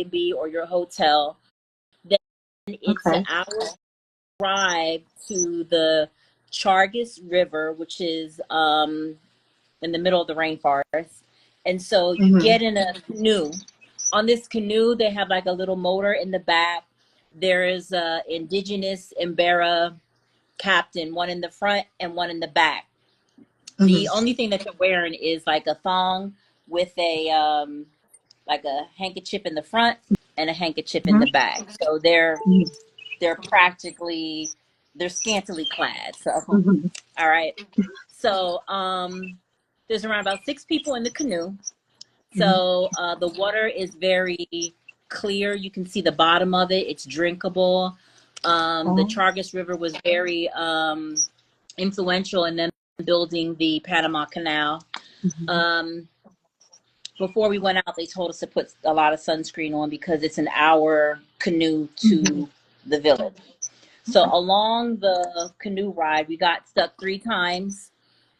Airbnb or your hotel. Then it's an Okay. hour drive to the Chargas River, which is in the middle of the rainforest. And so you Mm-hmm. get in a canoe. On this canoe, they have like a little motor in the back. There is a indigenous Embera captain, one in the front and one in the back. The Mm-hmm. only thing that you're wearing is like a thong with a like a handkerchief in the front and a handkerchief in the back. So they're practically they're scantily clad. So Mm-hmm. all right. So there's around about 6 people in the canoe. Mm-hmm. So the water is very clear. You can see the bottom of it. It's drinkable. The Oh. Chargas River was very influential in them building the Panama Canal. Mm-hmm. Um, before we went out, they told us to put a lot of sunscreen on because it's an hour canoe Mm-hmm. to the village. So along the canoe ride, we got stuck 3 times.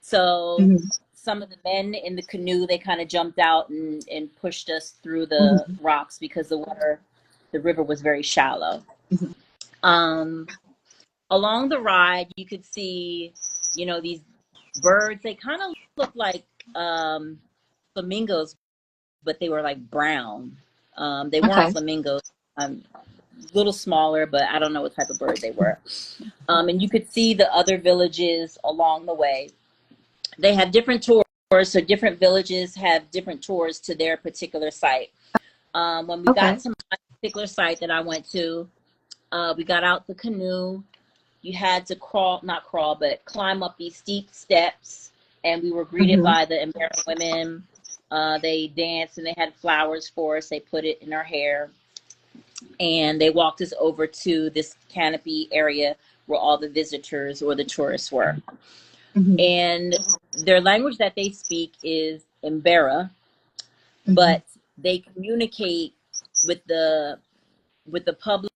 So Mm-hmm. some of the men in the canoe, they kind of jumped out and pushed us through the Mm-hmm. rocks because the river was very shallow. Um, along the ride, you could see, these birds. They kind of look like flamingos, but they were like brown. They weren't Okay. flamingos. Little smaller, but I don't know what type of bird they were. And you could see the other villages along the way. They have different tours, so different villages have different tours to their particular site. When we got Okay. to my particular site that I went to, we got out the canoe. You had to not crawl, but climb up these steep steps, and we were greeted Mm-hmm. by the American women. They danced and they had flowers for us. They put it in our hair, and they walked us over to this canopy area where all the visitors or the tourists were. Mm-hmm. And their language that they speak is Embera, Mm-hmm. but they communicate with the public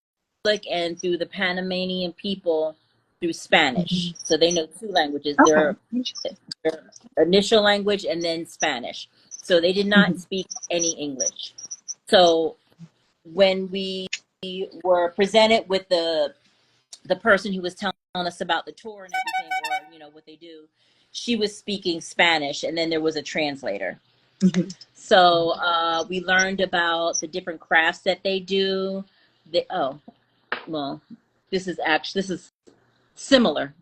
and through the Panamanian people through Mm-hmm. Spanish. So they know 2 languages, Okay. Interesting. their initial language and then Spanish. So they did not Mm-hmm. speak any English. So when we were presented with the person who was telling us about the tour and everything, or what they do, she was speaking Spanish, and then there was a translator. Mm-hmm. So we learned about the different crafts that they do. Well, this is similar,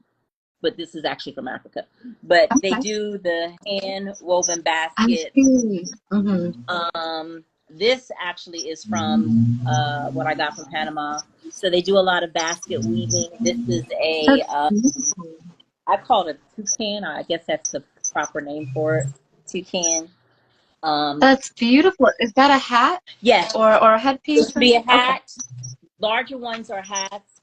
but this is actually from Africa. But they Okay. do the hand woven I basket. see. Mm-hmm. This actually is from what I got from Panama. So they do a lot of basket weaving. This is That's beautiful. I call it a toucan. I guess that's the proper name for it. Toucan. That's beautiful. Is that a hat Yes, or a it headpiece? should be a Okay. hat. Larger ones are hats.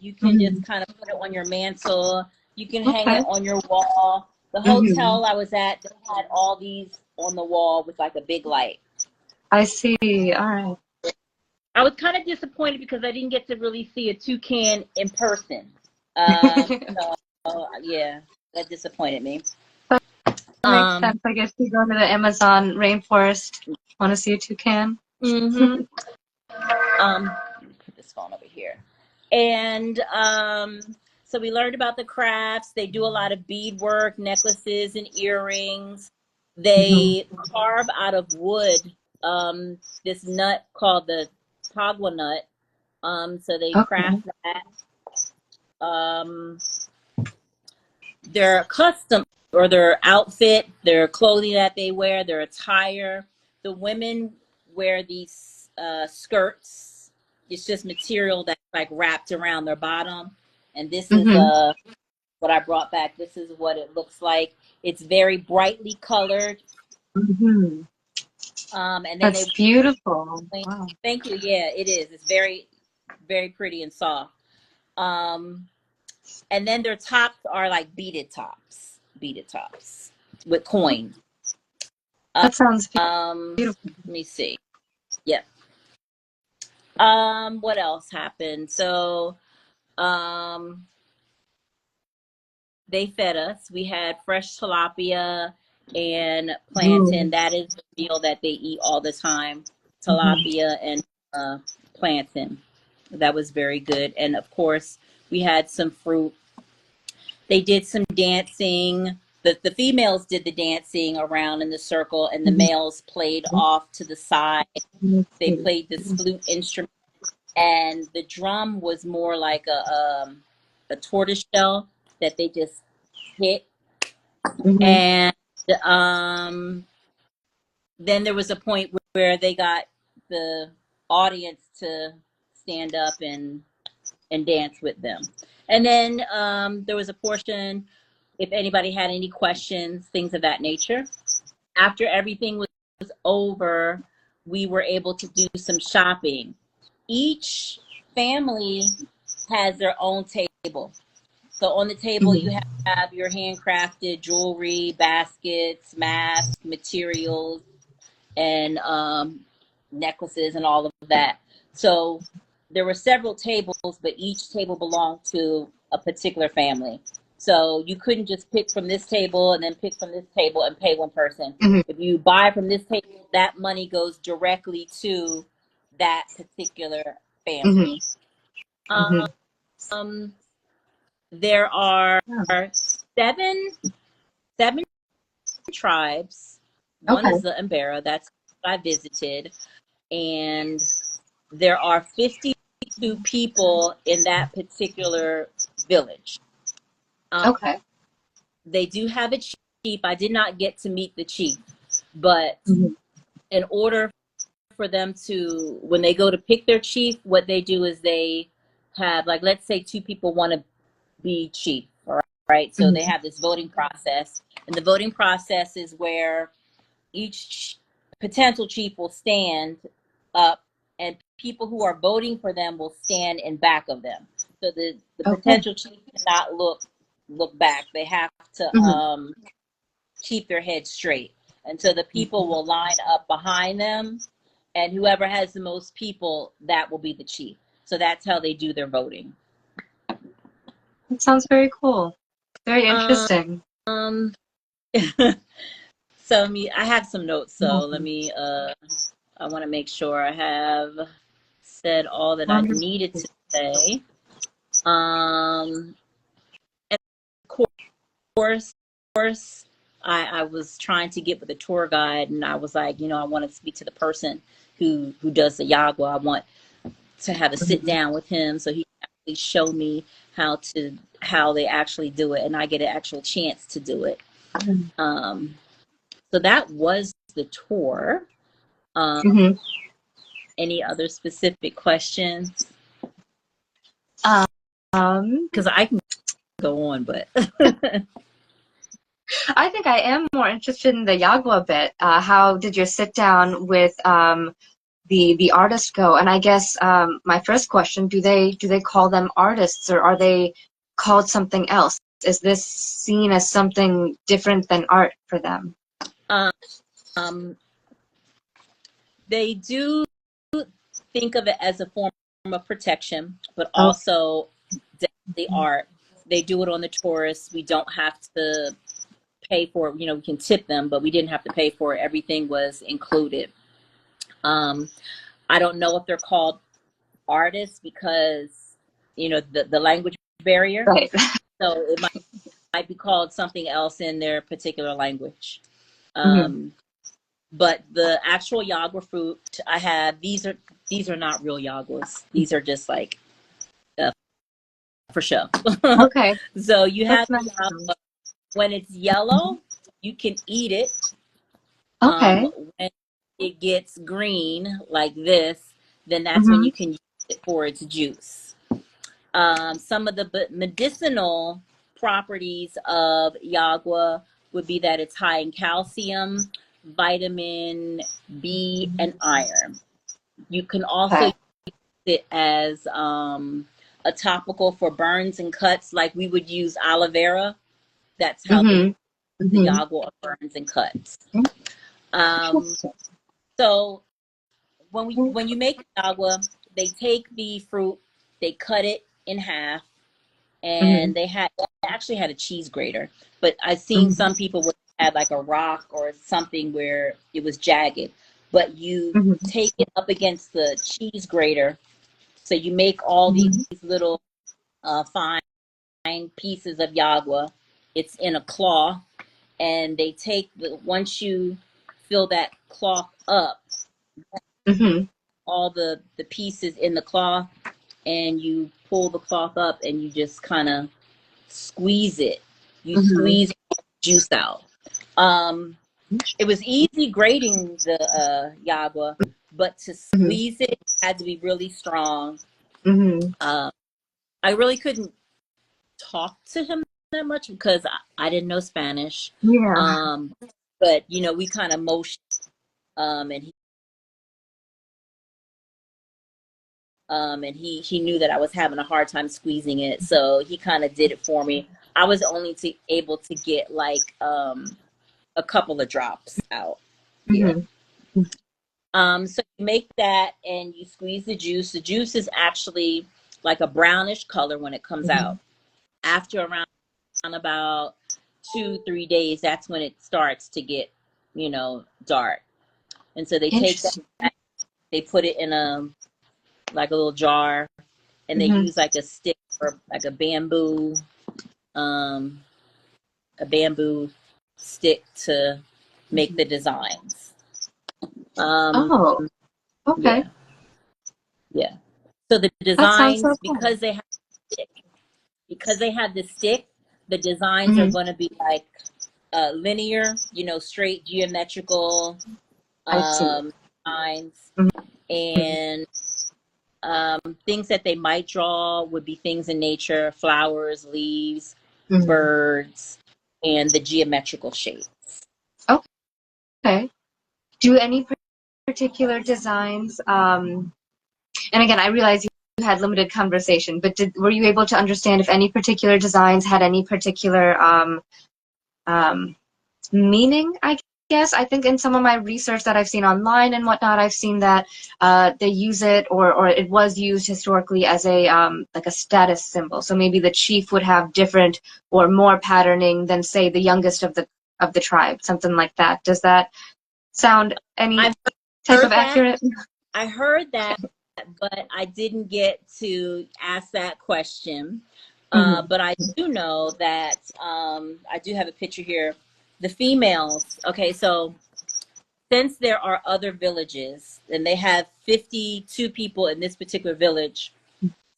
You can Mm-hmm. just kind of put it on your mantle. You can hang Okay. it on your wall. The Mm-hmm. hotel I was at, they had all these on the wall with like a big light. I see. All right. I was kind of disappointed because I didn't get to really see a toucan in person. Yeah, that disappointed me. Makes Um, sense. I guess you go to the Amazon rainforest, want to see a toucan. hmm put this phone over here. And so we learned about the crafts. They do a lot of beadwork, necklaces, and earrings. Mm-hmm. They carve out of wood this nut called the Jagua nut. So they Okay. craft that. Their custom or their outfit, their clothing that they wear, their attire. The women wear these skirts. It's just material that's like wrapped around their bottom. And this is Mm-hmm. what I brought back. This is what it looks like. It's very brightly colored. Mm-hmm. And then That's beautiful. Wow. thank you. Yeah, it is. It's very, very pretty and soft. And then their tops are like beaded tops with coins. That sounds beautiful. Let me see. Yeah. What else happened? So, they fed us. We had fresh tilapia and plantain. Ooh. That is the meal that they eat all the time. Mm-hmm. Tilapia and plantain. That was very good. And of course, we had some fruit. They did some dancing. The females did the dancing around in the circle, and the males played off to the side. They played this flute instrument, and the drum was more like a tortoise shell that they just hit. And then there was a point where they got the audience to stand up and dance with them. And then there was a portion, if anybody had any questions, things of that nature. After everything was over, we were able to do some shopping. Each family has their own table. So on the table, you have your handcrafted jewelry, baskets, masks, materials, and necklaces and all of that. So there were several tables, but each table belonged to a particular family. So you couldn't just pick from this table and then pick from this table and pay one person. If you buy from this table, that money goes directly to that particular family. There are seven tribes. One is the Embera. That's what I visited. And there are 52 people in that particular village. They do have a chief. I did not get to meet the chief, but in order for them to, when they go to pick their chief, what they do is they have, like, let's say 2 people want to be chief, all right? So they have this voting process, and the voting process is where each potential chief will stand up, and people who are voting for them will stand in back of them. So the potential chief cannot look back. They have to keep their head straight. And so the people will line up behind them, and whoever has the most people, that will be the chief. So that's how they do their voting. That sounds very cool. Very interesting. So I have some notes, so let me, I want to make sure I have said all that I needed to say. And of course, I was trying to get with the tour guide, and I was like, I want to speak to the person who does the Jagua. I want to have a sit down with him so he can actually show me how they actually do it, and I get an actual chance to do it. So that was the tour. Any other specific questions? Because I can go on, but I think I am more interested in the Jagua bit. How did your sit down with the artist go? And I guess my first question: do they call them artists, or are they called something else? Is this seen as something different than art for them? They do think of it as a form of protection, but also the art. They do it on the tourists. We don't have to pay for it. We can tip them, but we didn't have to pay for it. Everything was included. I don't know if they're called artists because, the language barrier. Right. So it might be called something else in their particular language. But the actual Jagua fruit I have, these are not real Jaguas. These are just like for show. Okay. So you have the Jagua. When it's yellow, you can eat it. Okay. When it gets green like this, then that's when you can use it for its juice. Some of the medicinal properties of Jagua would be that it's high in calcium, vitamin B, and iron. You can also use it as a topical for burns and cuts, like we would use aloe vera. That's how the Jagua burns and cuts. So when you make Jagua, they take the fruit, they cut it in half, and they actually had a cheese grater. But I've seen some people would have like a rock or something where it was jagged. but you Mm-hmm. take it up against the cheese grater. So you make all these little fine pieces of Jagua. It's in a cloth, and they take once you fill that cloth up, Mm-hmm. all the pieces in the cloth, and you pull the cloth up, and you just kind of squeeze it. You Mm-hmm. squeeze juice out. It was easy grating the Jagua, but to Mm-hmm. squeeze it had to be really strong. Mm-hmm. Um, I really couldn't talk to him that much because I didn't know Spanish. Yeah. Um, but you know, we kind of motioned, and he knew that I was having a hard time squeezing it, so he kind of did it for me. I was only able to get like a couple of drops out. Yeah. Mm-hmm. So you make that and you squeeze the juice. The juice is actually like a brownish color when it comes Mm-hmm. out. After around about 2-3 days, that's when it starts to get, dark. And so they take Interesting. that, they put it in like a little jar, and they Mm-hmm. use like a stick or like um, a bamboo stick to make the designs. Um, Oh, okay. yeah, yeah. So the That sounds so designs, cool. because they have the stick, the designs are Mm-hmm. going to be like linear, straight geometrical I see. lines, Mm-hmm. and things that they might draw would be things in nature, flowers, leaves, Mm-hmm. birds, and the geometrical shape. Okay. Do any particular designs, and again, I realize you had limited conversation, but were you able to understand if any particular designs had any particular um, meaning, I guess? I think in some of my research that I've seen online and whatnot, I've seen that they use it, or it was used historically as a like a status symbol. So maybe the chief would have different or more patterning than, say, the youngest of the tribe, something like that. Does that sound any I've type of heard that. accurate? I heard that, but I didn't get to ask that question. Mm-hmm. But I do know that I do have a picture here. The females, okay, so since there are other villages and they have 52 people in this particular village,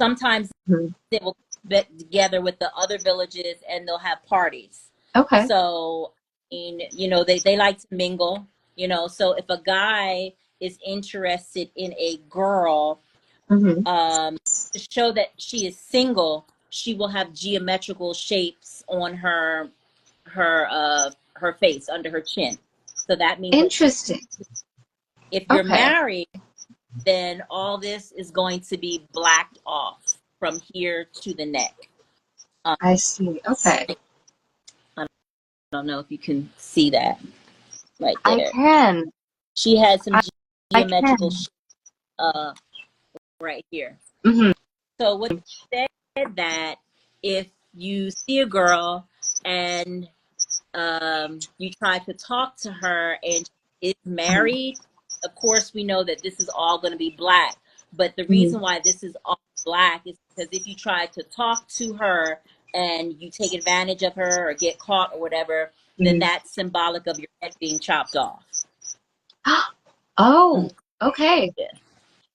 sometimes Mm-hmm. they will get together with the other villages and they'll have parties. Okay. So, they like to mingle, so if a guy is interested in a girl, Mm-hmm. to show that she is single, she will have geometrical shapes on her face under her chin. So that means that she, Interesting. if you're Okay. married, then all this is going to be blacked off from here to the neck. Um, I see. Okay. I don't know if you can see that right I there. can. She has some I, I geometrical can. uh, right here. Mm-hmm. So what they said that if you see a girl and you try to talk to her and she is married, of course we know that this is all going to be black. But the Mm-hmm. reason why this is all black is because if you try to talk to her and you take advantage of her or get caught or whatever, then Mm-hmm. that's symbolic of your head being chopped off. Oh, okay. Yeah,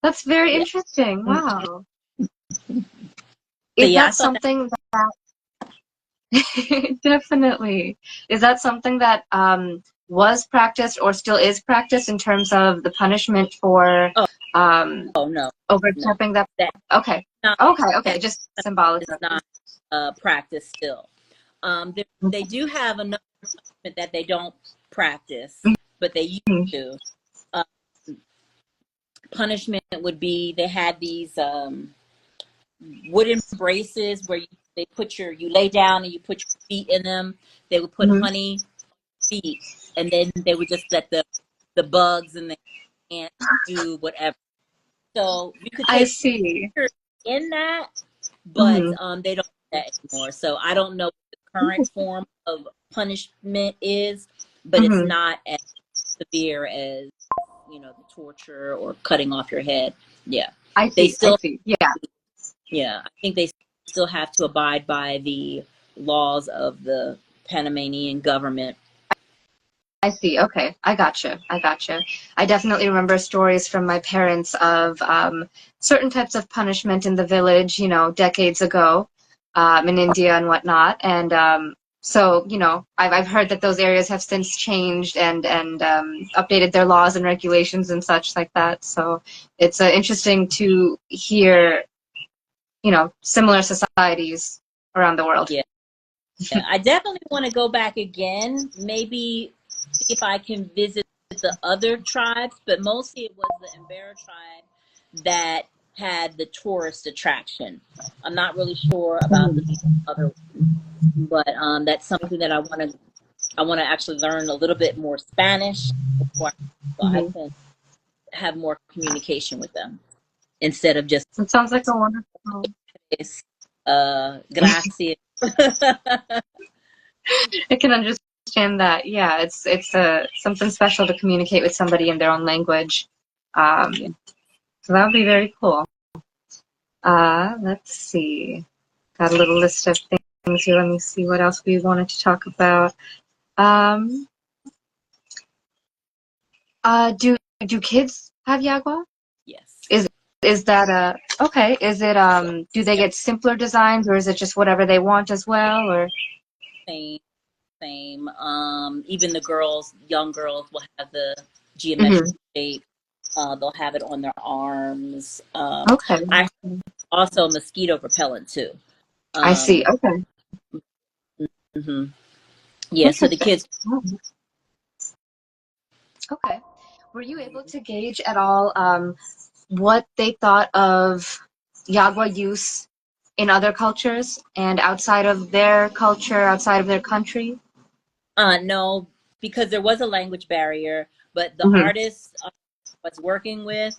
That's very yeah. interesting. So Wow. Is yeah, I that thought that. something that definitely, is that something that was practiced or still is practiced in terms of the punishment for Oh, um oh no, no, overstepping that? that Okay. not Okay, okay, that just symbolic is of not practice still. They do have another that they don't practice, but they used Mhm. to. Uh, Punishment would be they had these wooden braces where you lay down and you put your feet in them. They would put Mhm. honey feet, and then they would just let the bugs and the ants do whatever. So you could I take see. pictures in that, but Hmm. they don't do that anymore. So I don't know what the current form of punishment is, but it's Hmm. not as severe as the torture or cutting off your head. Yeah. I They see. I still, see. Yeah. yeah, I think they still have to abide by the laws of the Panamanian government. I see. Okay. I gotcha. I gotcha. I definitely remember stories from my parents of certain types of punishment in the village, decades ago, in India and whatnot. And so, I've heard that those areas have since changed and updated their laws and regulations and such like that. So it's interesting to hear, similar societies around the world. Yeah. Yeah, I definitely want to go back again. Maybe see if I can visit the other tribes, but mostly it was the Embera tribe that had the tourist attraction. I'm not really sure about the other, but that's something that I want to actually learn a little bit more Spanish before so I Mhm. can have more communication with them instead of just It sounds like a wonderful. gracias. I can understand that. Yeah, it's something special to communicate with somebody in their own language. Yeah. So that would be very cool. Let's see. Got a little list of things here. Let me see what else we wanted to talk about. Um, do kids have Jagua? Yes. Is is that okay? Is it do they get simpler designs or is it just whatever they want as well? Or Same. Same. Even the girls, young girls, will have the geometrical Mhm. shape. They'll have it on their arms. Okay, I also mosquito repellent too. I see. Um, Okay, hmm Yeah. So the interesting. kids. Oh, okay. Were you able to gauge at all what they thought of Yagua use in other cultures and outside of their culture, outside of their country? No, because there was a language barrier, but the Hmm. artist I was working with,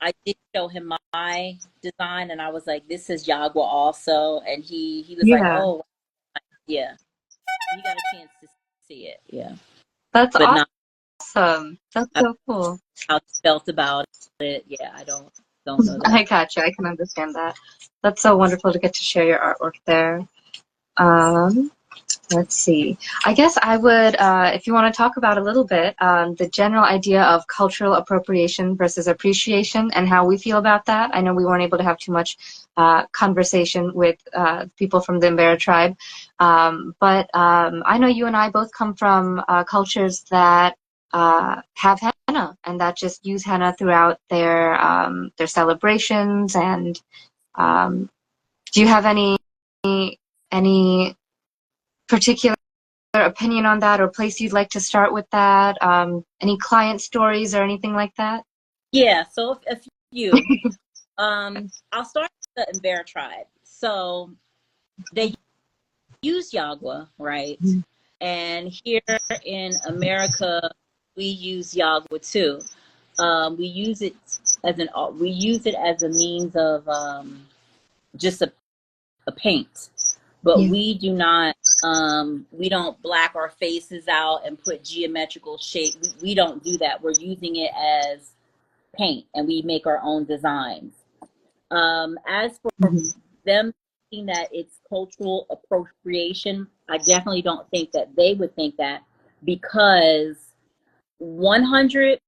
I did show him my design, and I was like, "This is Jagua also," and he was like, Yeah, "Oh, yeah." He got a chance to see it, yeah, that's but not awesome. That's I don't so cool. know how he felt about it. Yeah, I don't know I that. gotcha. I can understand that. That's so wonderful to get to share your artwork there. Um, Let's see. I guess I would, if you want to talk about a little bit, the general idea of cultural appropriation versus appreciation and how we feel about that. I know we weren't able to have too much conversation with people from the Embera tribe, but I know you and I both come from cultures that have henna and that just use henna throughout their celebrations. And do you have any particular opinion on that or place you'd like to start with that? Any client stories or anything like that? Yeah, so a few. I'll start with the Embera tribe. So they use Jagua, right? And here in America, we use Jagua too. We use it we use it as a means of just a paint, but Yeah, we don't black our faces out and put geometrical shape. We don't do that. We're using it as paint, and we make our own designs. As for mhm. them thinking that it's cultural appropriation, I definitely don't think that they would think that, because 100,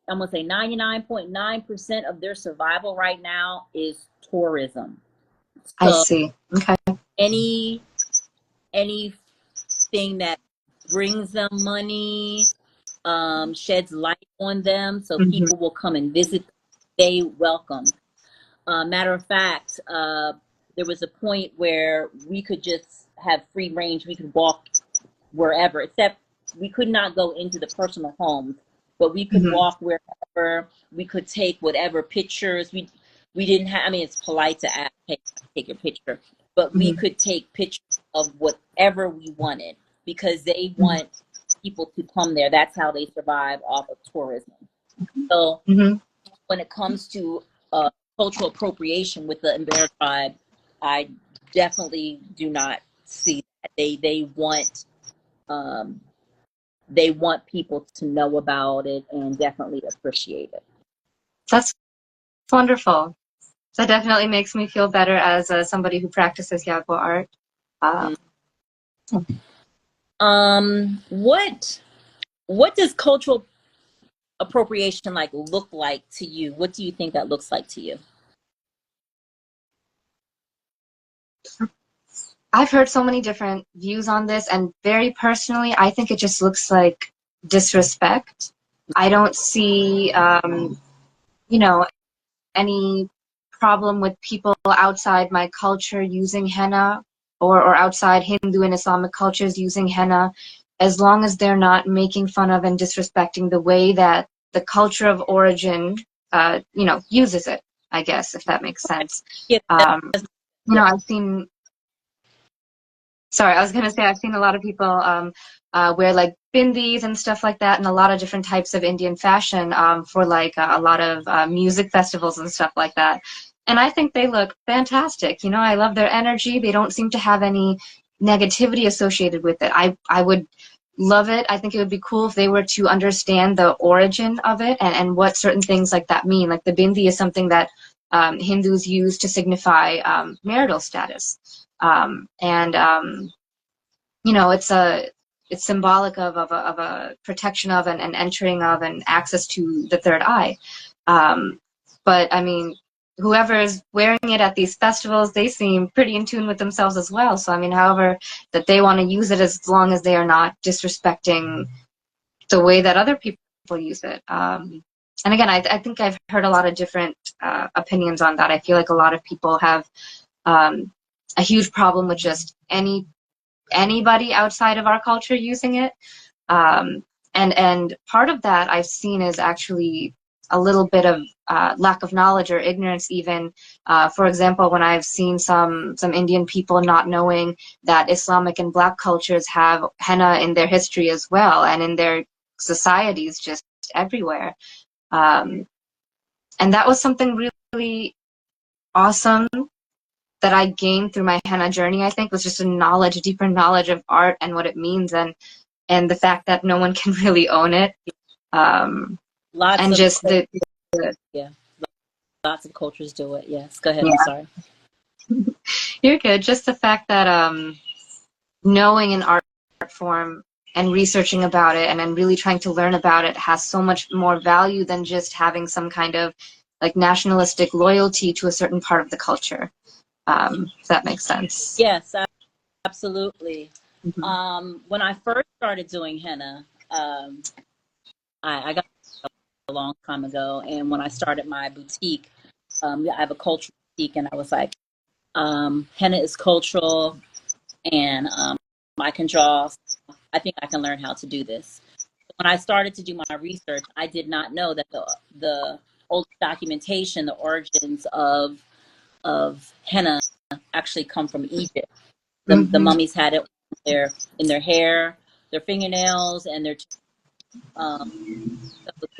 I'm gonna say 99.9% of their survival right now is tourism. I So see. Okay. any anything that brings them money, sheds light on them, so Hmm. people will come and visit. They welcome. Matter of fact, there was a point where we could just have free range. We could walk wherever, except we could not go into the personal homes, but we could Hmm. walk wherever. We could take whatever pictures. We didn't have. I mean, it's polite to ask, "Hey, take your picture," but we Hmm. could take pictures of whatever we wanted because they want people to come there. That's how they survive off of tourism. So Hmm. when it comes to cultural appropriation with the Embera tribe, I definitely do not see that. They want um, they want people to know about it and definitely appreciate it. That's wonderful. That definitely makes me feel better as somebody who practices Jagua art. Uh, What does cultural appropriation like look like to you? What do you think that looks like to you? I've heard so many different views on this, and very personally, I think it just looks like disrespect. I don't see, you know, any problem with people outside my culture using henna, or outside Hindu and Islamic cultures using henna, as long as they're not making fun of and disrespecting the way that the culture of origin, uses it, I guess, if that makes sense. Yeah, yeah. I've seen, sorry, I was going to say I've seen a lot of people wear like bindis and stuff like that, and a lot of different types of Indian fashion for like a lot of music festivals and stuff like that. And I think they look fantastic. I love their energy. They don't seem to have any negativity associated with it. I would love it. I think it would be cool if they were to understand the origin of it, and what certain things like that mean. Like the bindi is something that Hindus use to signify marital status. It's symbolic of a protection of and entering of and access to the third eye. But I mean, whoever is wearing it at these festivals, they seem pretty in tune with themselves as well. So I mean, however that they want to use it, as long as they are not disrespecting the way that other people use it. And again, I think I've heard a lot of different opinions on that. I feel like a lot of people have a huge problem with just anybody outside of our culture using it. And part of that I've seen is actually a little bit of lack of knowledge or ignorance even. For example, when I've seen some Indian people not knowing that Islamic and Black cultures have henna in their history as well, and in their societies just everywhere. And that was something really awesome that I gained through my henna journey, I think, was just a deeper knowledge of art and what it means, and the fact that no one can really own it. Lots and of just the yeah, lots of cultures do it. Yes, go ahead. Yeah. I'm sorry. You're good. Just the fact that knowing an art form and researching about it, and then really trying to learn about it, has so much more value than just having some kind of like nationalistic loyalty to a certain part of the culture. If that makes sense. Yes, absolutely. Mm-hmm. When I first started doing henna, I got a long time ago, and when I started my boutique, I have a cultural boutique, and I was like, henna is cultural, and I can draw. I think I can learn how to do this. When I started to do my research, I did not know that the old documentation, the origins of henna actually come from Egypt. The mummies had it in their hair, their fingernails, and their so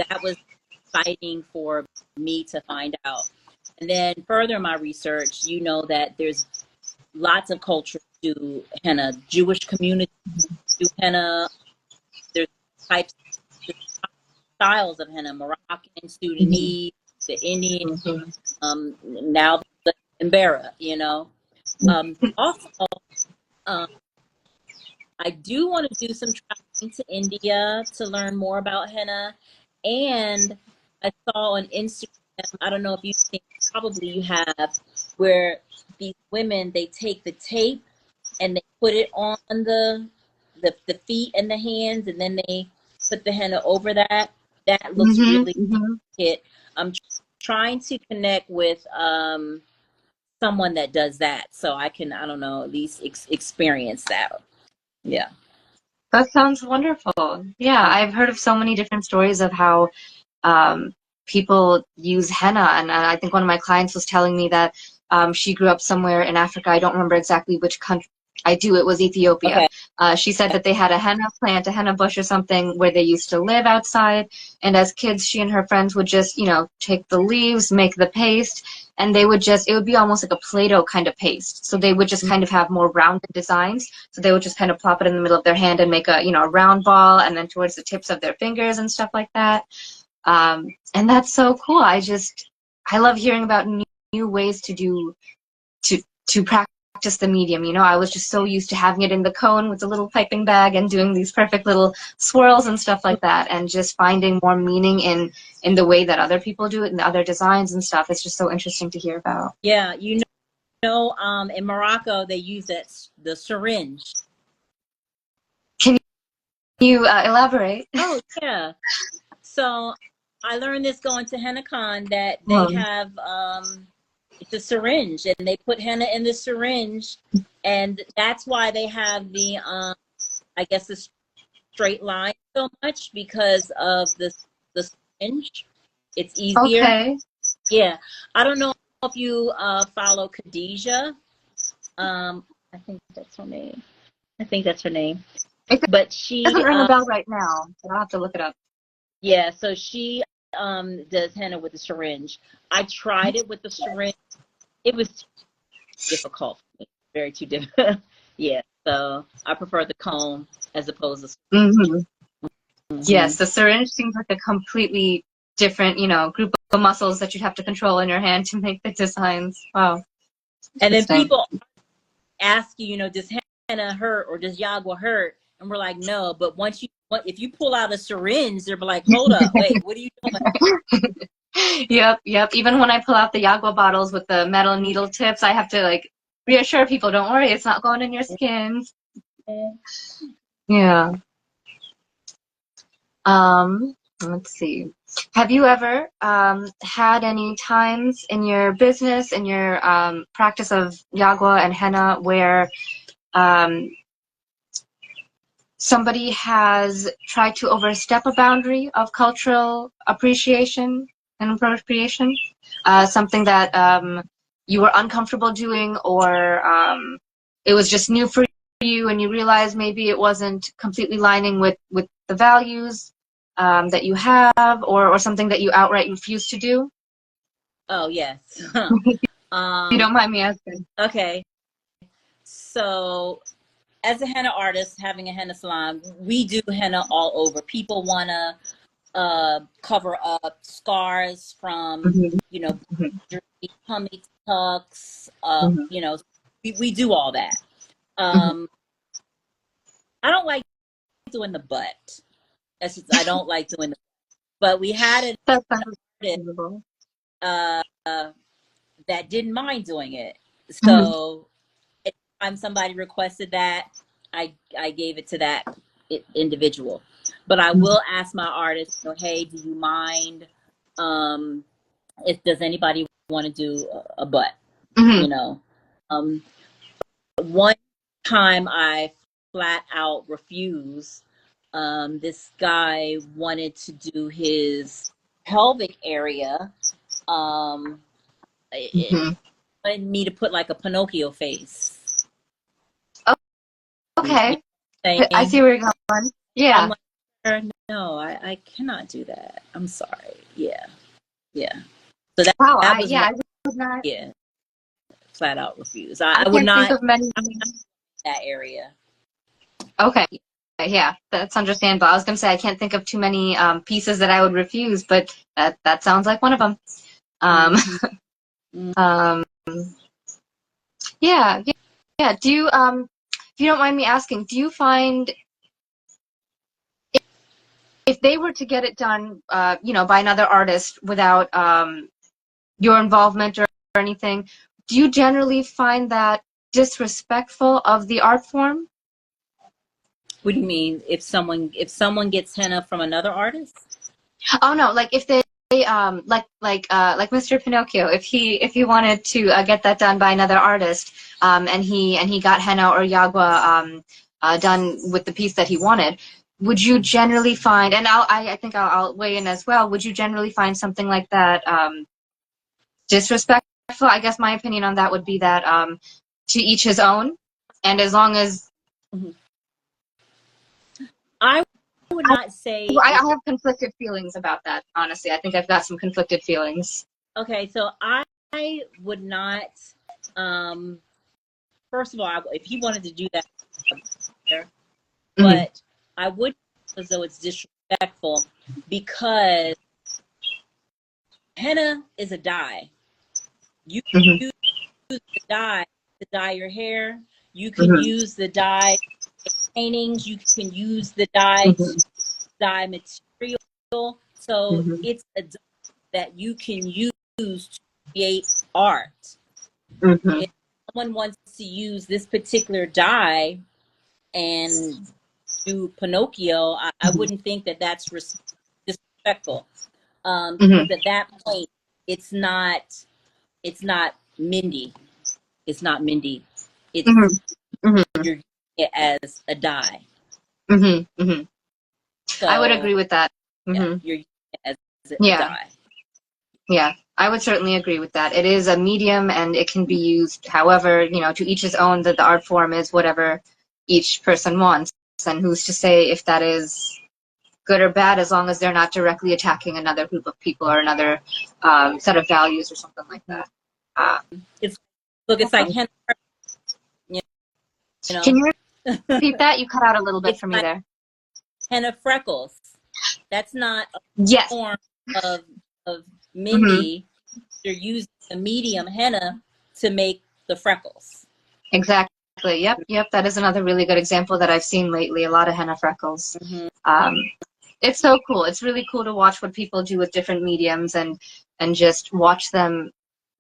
that was exciting for me to find out. And then further in my research, that there's lots of cultures do henna. Jewish communities do henna. There's types, there's styles of henna: Moroccan, Sudanese, the Indian, now the Embera. Also, I do want to do some traveling to India to learn more about henna. And I saw on Instagram, I don't know if you've seen, probably you have, where these women, they take the tape and they put it on the feet and the hands, and then they put the henna over that. That looks really good. I'm trying to connect with someone that does that, so I can, I don't know, at least experience that. Yeah. That sounds wonderful. Yeah, I've heard of so many different stories of how people use henna, and I think one of my clients was telling me that she grew up somewhere in Africa. I don't remember exactly which country. It was Ethiopia. Okay. She said that they had a henna plant, a henna bush or something, where they used to live outside, and as kids, she and her friends would just, take the leaves, make the paste, and they would just, it would be almost like a Play-Doh kind of paste. So they would just kind of have more rounded designs. So they would just kind of plop it in the middle of their hand and make a, you know, a round ball, and then towards the tips of their fingers and stuff like that. And that's so cool. I love hearing about new ways to do, to practice the medium. You know, I was just so used to having it in the cone with the little piping bag and doing these perfect little swirls and stuff like that, and just finding more meaning in the way that other people do it and the other designs and stuff. It's just so interesting to hear about. Yeah, you know, in Morocco they use the syringe. Can you elaborate? Oh yeah. So I learned this going to HennaCon, that they have it's a syringe, and they put henna in the syringe, and that's why they have the I guess the straight line so much, because of the syringe. It's easier. Okay. Yeah. I don't know if you follow Khadijah. I think that's her name. I think that's her name. It But she doesn't ring a bell right now, but I'll have to look it up. yeah, so she does henna with the syringe. I tried it with the syringe. It was difficult for me. Very too difficult. Yeah, so I prefer the comb as opposed to. Yes, the syringe seems like a completely different, you know, group of muscles that you'd have to control in your hand to make the designs. Wow. And then people ask you, you know, does henna hurt or does Jagua hurt? And we're like, no. But if you pull out a syringe, they're like, hold up, wait, what are you doing? Yep. Even when I pull out the Jagua bottles with the metal needle tips, I have to like reassure people, don't worry, it's not going in your skin. Yeah. Let's see. Have you ever had any times in your business, in your practice of Jagua and henna, where somebody has tried to overstep a boundary of cultural appreciation and appropriation? Something that you were uncomfortable doing, or it was just new for you and you realized maybe it wasn't completely lining with the values that you have, or something that you outright refused to do? Oh, yes. You don't mind me asking. Okay. So as a henna artist, having a henna salon, we do henna all over. People want to cover up scars from, you know, tummy tucks, you know, we do all that. I don't like doing the butt. That's just, I don't like doing the, but we had an artist that didn't mind doing it. So anytime somebody requested that, I gave it to that individual. But I will ask my artist, you know, hey, do you mind if does anybody want to do a butt? You know, one time I flat out refused. This guy wanted to do his pelvic area. It wanted me to put like a Pinocchio face. Okay. You know, I see where you're going. Yeah. I'm like, no, I cannot do that. I'm sorry. Yeah. So that, Wow. that was I would not. yeah, flat out refuse. I I would can't think not of many. that area. Okay. Yeah, that's understandable. I was going to say I can't think of too many pieces that I would refuse, but that sounds like one of them. Yeah. Do you if you don't mind me asking, do you find if they were to get it done, you know, by another artist without your involvement or anything, do you generally find that disrespectful of the art form? What do you mean? If someone gets henna from another artist? Oh no, like if they like Mr. Pinocchio, if he wanted to get that done by another artist, and he got henna or Jagua done with the piece that he wanted, would you generally find, and I think I'll weigh in as well, would you generally find something like that disrespectful? I guess my opinion on that would be that to each his own, and as long as I would not say. I have conflicted feelings about that, honestly. I think I've got some conflicted feelings. Okay, so I would not, first of all, if he wanted to do that, but I would feel as though it's disrespectful, because henna is a dye. You can use the dye to dye your hair. You can use the dye paintings. You can use the dye to dye material. So it's a dye that you can use to create art. If someone wants to use this particular dye and do Pinocchio, I wouldn't think that that's disrespectful. Because at that point, it's not Mindy. It's not Mindy. It's you're using it as a dye. So I would agree with that. yeah, you're using it as a dye. Yeah, I would certainly agree with that. It is a medium, and it can be used however, to each his own. That the art form is whatever each person wants, and who's to say if that is good or bad, as long as they're not directly attacking another group of people or another set of values or something like that. It's like henna. Can you repeat that? You cut out a little bit for me there. Henna freckles. That's not a form of Mindy. You're using a medium henna to make the freckles. Exactly. Yep. That is another really good example that I've seen lately. A lot of henna freckles. It's so cool. It's really cool to watch what people do with different mediums, and just watch them,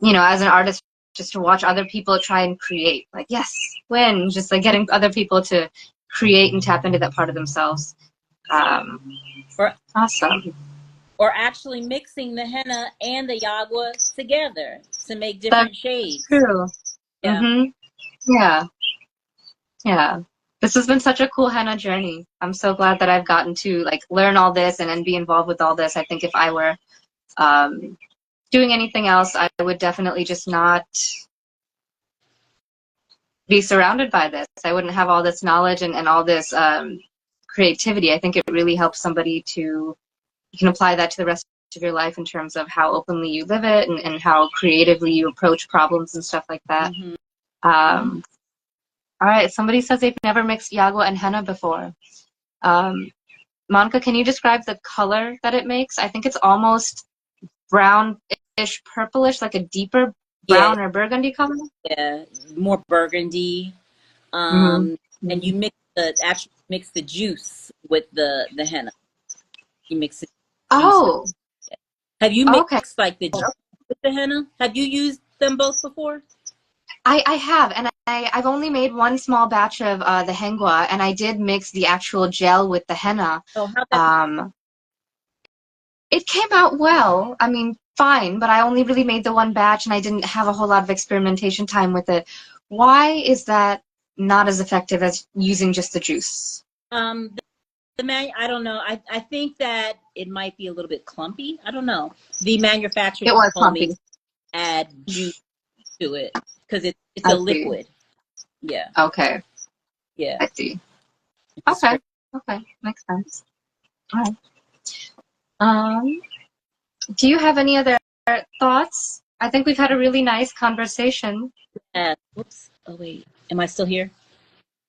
as an artist, just to watch other people try and create. Like, yes, win. Just like getting other people to create and tap into that part of themselves. Awesome. Or actually mixing the henna and the Jagua together to make different shades. True. Yeah. Yeah. This has been such a cool henna journey. I'm so glad that I've gotten to learn all this and be involved with all this. I think if I were doing anything else, I would definitely just not be surrounded by this. I wouldn't have all this knowledge and all this creativity. I think it really helps somebody you can apply that to the rest of your life in terms of how openly you live it and how creatively you approach problems and stuff like that. All right, somebody says they've never mixed Jagua and henna before. Monica, can you describe the color that it makes? I think it's almost brownish, purplish, like a deeper brown or burgundy color. Yeah, more burgundy. And you mix the juice with the henna. You mix it. Oh. Have you mixed the juice with the henna? Have you used them both before? I have, and I've only made one small batch of the hengua, and I did mix the actual gel with the henna. Oh, how it came out well. I mean, fine, but I only really made the one batch, and I didn't have a whole lot of experimentation time with it. Why is that not as effective as using just the juice? I don't know. I think that it might be a little bit clumpy. I don't know. The manufacturer told me to add juice to it because it's a liquid. Yeah. Okay. Yeah. I see. Okay. Makes sense. All right. Do you have any other thoughts? I think we've had a really nice conversation. Oops. Oh wait. Am I still here?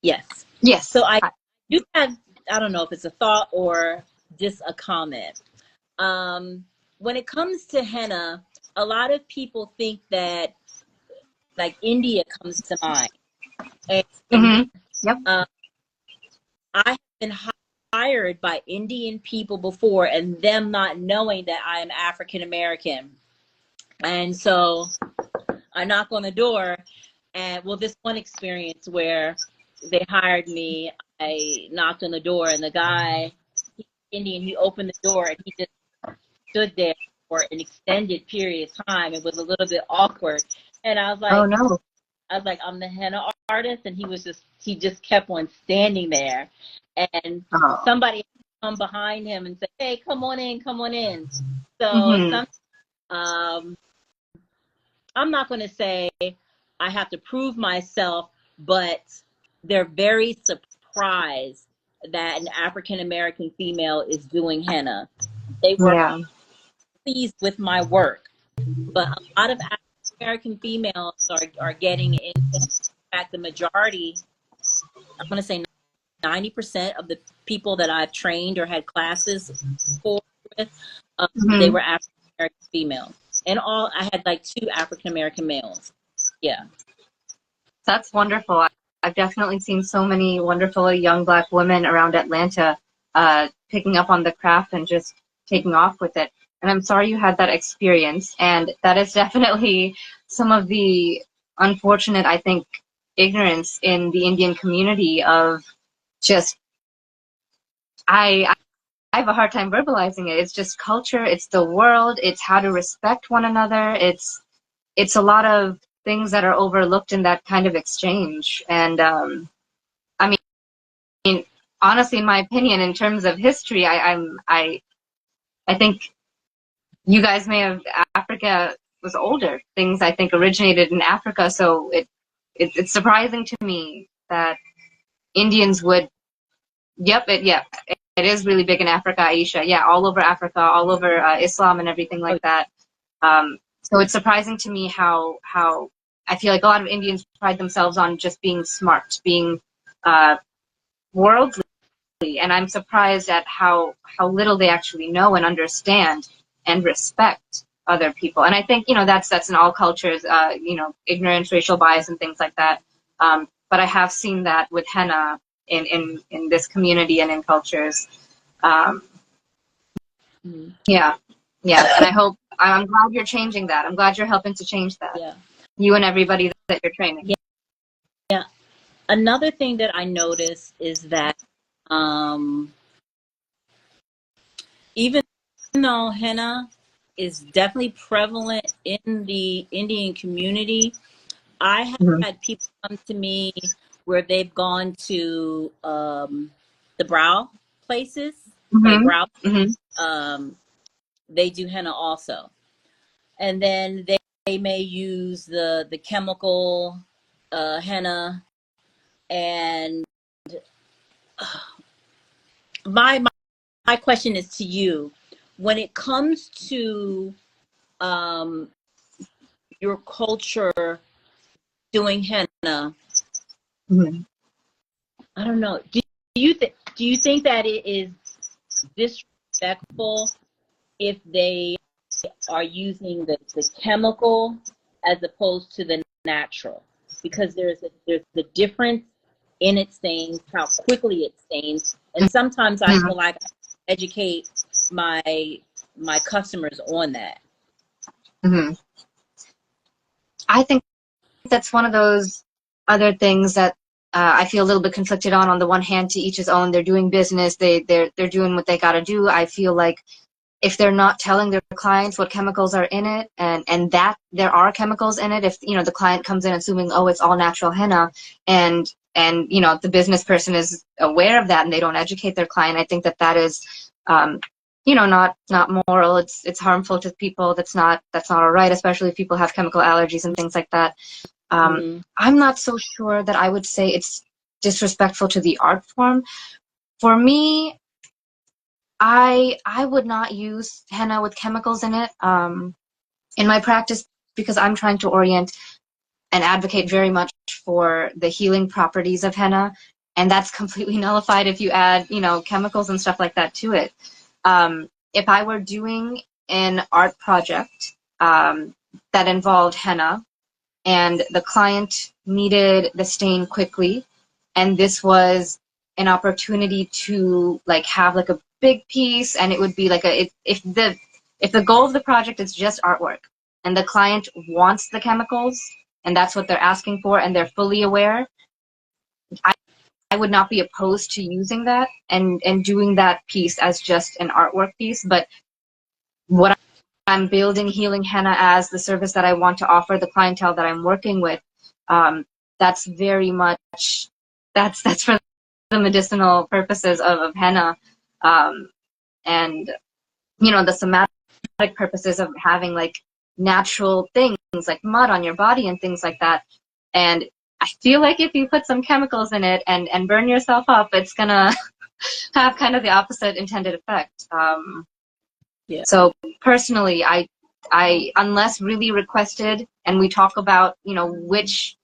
Yes. Yes. So I do have, I don't know if it's a thought or just a comment. When it comes to henna, a lot of people think that India comes to mind. And, I have been hired by Indian people before, and them not knowing that I am African American. And so I knock on the door, and this one experience where they hired me, I knocked on the door, and the guy, Indian, he opened the door, and he just stood there for an extended period of time. It was a little bit awkward, and I was like, "Oh no!" I was like, "I'm the henna artist," and he just kept on standing there, and somebody come behind him and say, "Hey, come on in." So I'm not going to say I have to prove myself, but they're very surprised that an African American female is doing henna. They were pleased with my work, but a lot of African American females are getting into. In fact, the majority, I'm going to say 90% of the people that I've trained or had classes for with, they Mhm. were African American females. And all, I had like 2 African American males. Yeah. That's wonderful. I've definitely seen so many wonderful young Black women around Atlanta picking up on the craft and just taking off with it. And I'm sorry you had that experience. And that is definitely some of the unfortunate, I think, ignorance in the Indian community of just, I have a hard time verbalizing it. It's just culture, it's the world, it's how to respect one another. It's a lot of things that are overlooked in that kind of exchange. And I mean, honestly, in my opinion, in terms of history, I think you guys may have Africa was older. Things I think originated in Africa, so it's surprising to me that Indians would. Yep, it is really big in Africa, Aisha. Yeah, all over Africa, all over Islam and everything Oh, like that. So it's surprising to me how I feel like a lot of Indians pride themselves on just being smart, being worldly, and I'm surprised at how little they actually know and understand and respect other people. And I think that's in all cultures, ignorance, racial bias, and things like that. But I have seen that with henna in this community and in cultures. Um, mhm. yeah, yeah, and I'm glad you're changing that. I'm glad you're helping to change that. Yeah. You and everybody that you're training. Yeah. Yeah. Another thing that I noticed is that um, even though henna is definitely prevalent in the Indian community, I have Mm-hmm. had people come to me where they've gone to the brow places, like Mm-hmm. brow, Mm-hmm. um, they do henna also. And then they may use the chemical henna. And my, my my question is to you: when it comes to um, your culture doing henna, Mm-hmm. I don't know. Do you think that it is disrespectful if they are using the chemical as opposed to the natural? Because there's the difference in it stains, how quickly it stains, and sometimes I feel like I educate my my customers on that. Mm-hmm. I think that's one of those other things that I feel a little bit conflicted on. On the one hand, to each his own. They're doing business. They're doing what they got to do. I feel like if they're not telling their clients what chemicals are in it, and that there are chemicals in it, if the client comes in assuming, oh, it's all natural henna, and the business person is aware of that and they don't educate their client, I think that is not moral. It's harmful to people. That's not all right, especially if people have chemical allergies and things like that. Mm-hmm. I'm not so sure that I would say it's disrespectful to the art form. For me, I would not use henna with chemicals in it in my practice, because I'm trying to orient and advocate very much for the healing properties of henna, and that's completely nullified if you add chemicals and stuff like that to it. If I were doing an art project that involved henna and the client needed the stain quickly, and this was an opportunity to have a big piece, and it would be if the goal of the project is just artwork and the client wants the chemicals and that's what they're asking for and they're fully aware, i, I would not be opposed to using that and doing that piece as just an artwork piece. But what I'm building healing henna as the service that I want to offer the clientele that I'm working with, that's very much that's for the medicinal purposes of henna, and the somatic purposes of having natural things like mud on your body and things like that. And I feel like if you put some chemicals in it and burn yourself up, it's gonna have kind of the opposite intended effect. Yeah. So personally, unless really requested, and we talk about, you know, which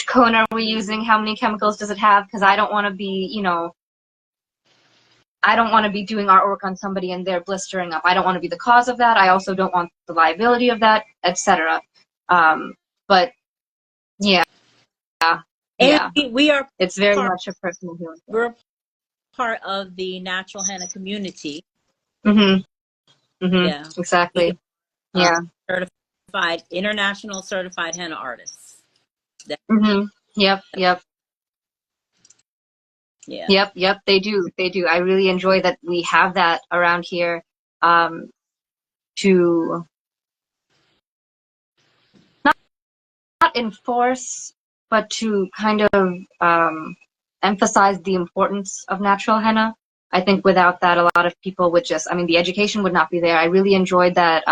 cone are we using, how many chemicals does it have, because I don't want to be, you know, I don't want to be doing artwork on somebody and they're blistering up. I don't want to be the cause of that. I also don't want the liability of that, etc. But yeah, And yeah, we are it's very part, much a personal healing thing. we're part of the natural henna community. Mhm. Mhm. Yeah. We Exactly. are Yeah. certified, international certified henna artists. Mhm. Yep. Yep. Yeah. Yep. Yep. They do. They do. I really enjoy that we have that around here. To not enforce, but to kind of emphasize the importance of natural henna. I think without that, a lot of people would just, I mean, the education would not be there. I really enjoyed that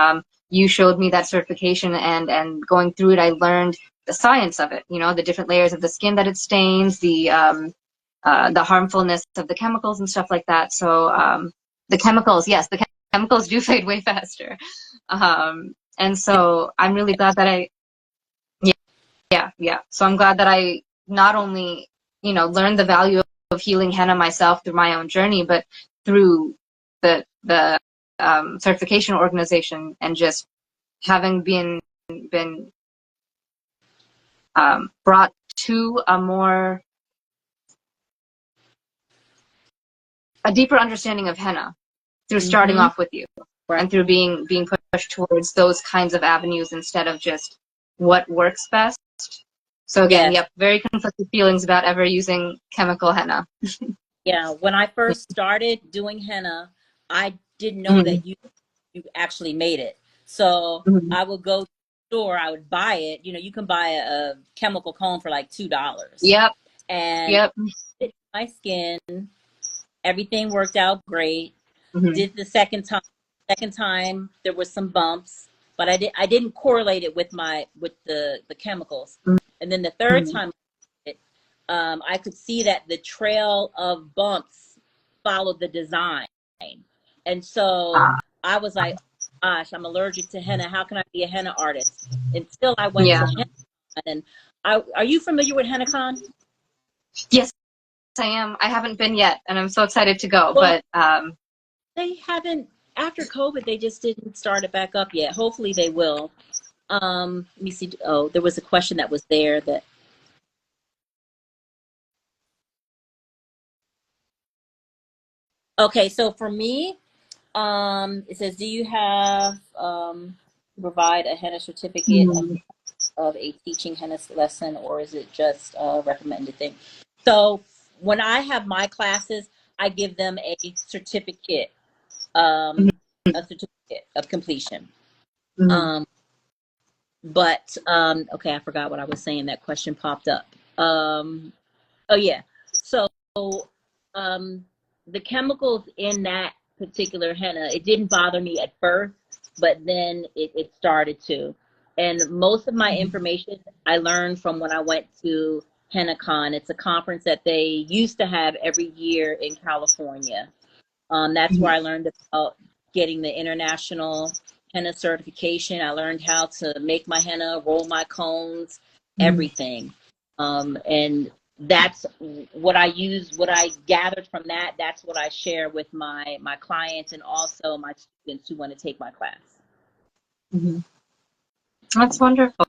you showed me that certification, and going through it, I learned the science of it, you know, the different layers of the skin that it stains, the harmfulness of the chemicals and stuff like that. So the chemicals, yes, the chemicals do fade way faster. And so I'm really glad that yeah. So I'm glad that I not only, you know, learned the value of healing henna myself through my own journey, but through the certification organization, and just having been brought to a deeper understanding of henna through starting Mm-hmm. off with you, Right. and through being pushed towards those kinds of avenues instead of just what works best. So again, Yes. yep, very conflicted feelings about ever using chemical henna. Yeah. When I first started doing henna, I didn't know Mhm. that you actually made it. So Mhm. I would go to the store, I would buy it. You know, you can buy a chemical comb for like $2. Yep, And yep. it, my skin, everything worked out great. Mhm. Did the second time. Second time there was some bumps, but I didn't correlate it with the chemicals. And then the third Mhm. time, I could see that the trail of bumps followed the design. And so Ah, I was like, gosh, I'm allergic to henna. How can I be a henna artist? Until I went yeah. to henna. And are you familiar with HennaCon? Yes, I am. I haven't been yet, and I'm so excited to go. Well, But they haven't, after COVID, they just didn't start it back up yet. Hopefully they will. Let me see. Oh, there was a question that was there that, okay, so for me, it says, do you have provide a henna certificate mhm. of a teaching henna lesson, or is it just a recommended thing? So when I have my classes, I give them um, a certificate of completion. Mhm. Um, but okay, I forgot what I was saying. That question popped up. Oh yeah. So um, the chemicals in that particular henna, it didn't bother me at first, but then it started to. And most of my information I learned from when I went to HennaCon. It's a conference that they used to have every year in California. That's where I learned about getting the international henna certification. I learned how to make my henna, roll my cones, Mhm. everything. And that's what I use, what I gathered from that. That's what I share with my clients and also my students who want to take my class. Mhm. That's wonderful.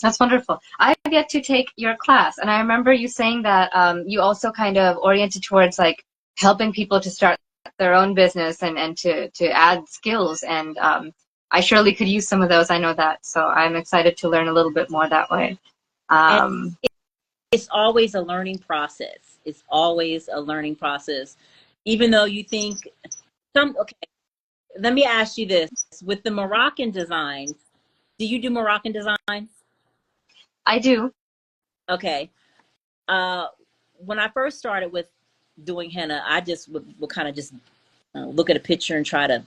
That's wonderful. I've yet to take your class, and I remember you saying that you also kind of oriented towards like helping people to start their own business, and to add skills. And I surely could use some of those. I know that, so I'm excited to learn a little bit more that way. And Um, it's always a learning process. It's always a learning process. Even though you think okay, let me ask you this. With the Moroccan designs, do you do Moroccan designs? I do. Okay. Uh, when I first started with doing henna, I just would kind of just look at a picture and try to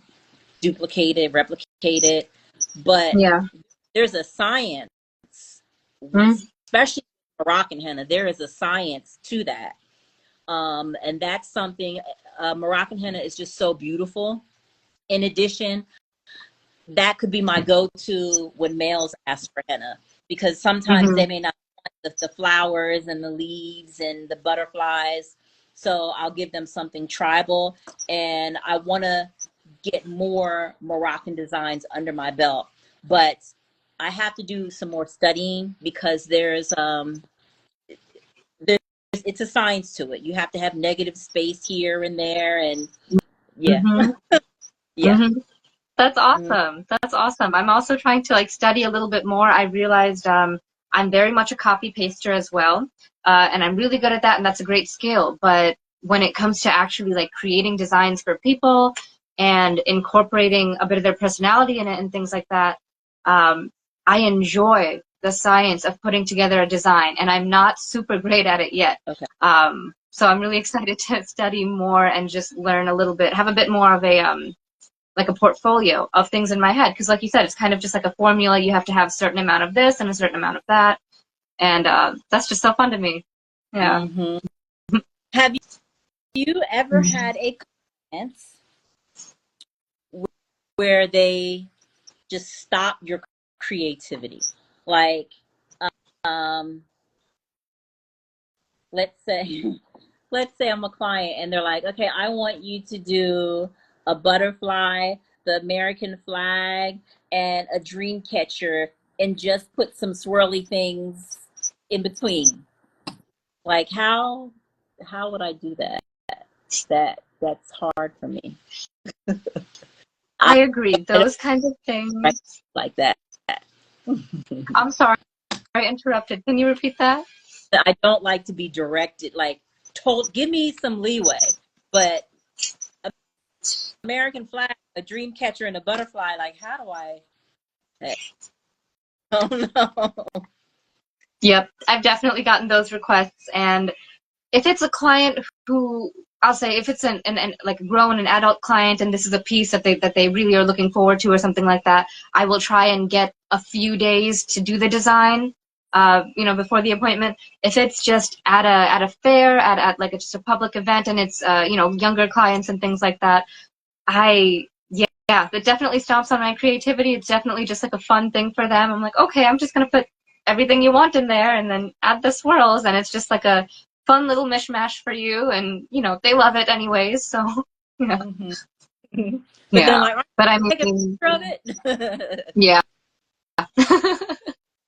duplicate it, replicate it. But Yeah. there's a science, Mm. especially Moroccan henna. There is a science to that, and that's something. Moroccan henna is just so beautiful. In addition, that could be my go-to when males ask for henna, because sometimes Mm-hmm. they may not want the flowers and the leaves and the butterflies. So I'll give them something tribal, and I want to get more Moroccan designs under my belt. But I have to do some more studying, because there's it's a science to it. You have to have negative space here and there, and yeah. Mm-hmm. Yeah. Mm-hmm. That's Mm, awesome. That's awesome. I'm also trying to like study a little bit more. I realized I'm very much a copy paster as well, and I'm really good at that, and that's a great skill. But when it comes to actually like creating designs for people and incorporating a bit of their personality in it and things like that, um, I enjoy the science of putting together a design, and I'm not super great at it yet. okay. So I'm really excited to study more and just learn a little bit, have a bit more of a like a portfolio of things in my head, because like you said, it's kind of just like a formula. You have to have a certain amount of this and a certain amount of that, and that's just so fun to me. Yeah. Hmm. Have you ever had a client where they just stop your creativity? Like, um, let's say, let's say I'm a client and they're like, okay, I want you to do a butterfly, the American flag, and a dream catcher, and just put some swirly things in between. Like, how would I do that? That's hard for me. I I agree. don't Those kinds of things. write like that. I'm sorry, I interrupted. Can you repeat that? I don't like to be directed. Like, told, give me some leeway. But American flag, a dream catcher, and a butterfly. Like, how do I? Oh no. Yep, I've definitely gotten those requests, and if it's a client who I'll say if it's an like grown an adult client and this is a piece that they really are looking forward to or something like that, I will try and get a few days to do the design, before the appointment. If it's just at a fair, at like just a public event and it's younger clients and things like that, yeah, it definitely stomps on my creativity. It's definitely just like a fun thing for them. I'm like, okay, I'm just gonna put everything you want in there and then add the swirls, and it's just like a fun little mishmash for you, and they love it anyways. So yeah, Hmm. But then yeah. I'm like, But I take a mean, picture of it yeah.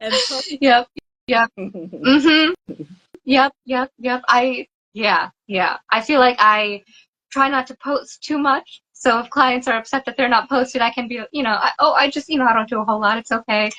and post. Yep, yep. Mhm. Yep. Yeah. I feel like I try not to post too much. So if clients are upset that they're not posted, I can be, I just, I don't do a whole lot. It's okay.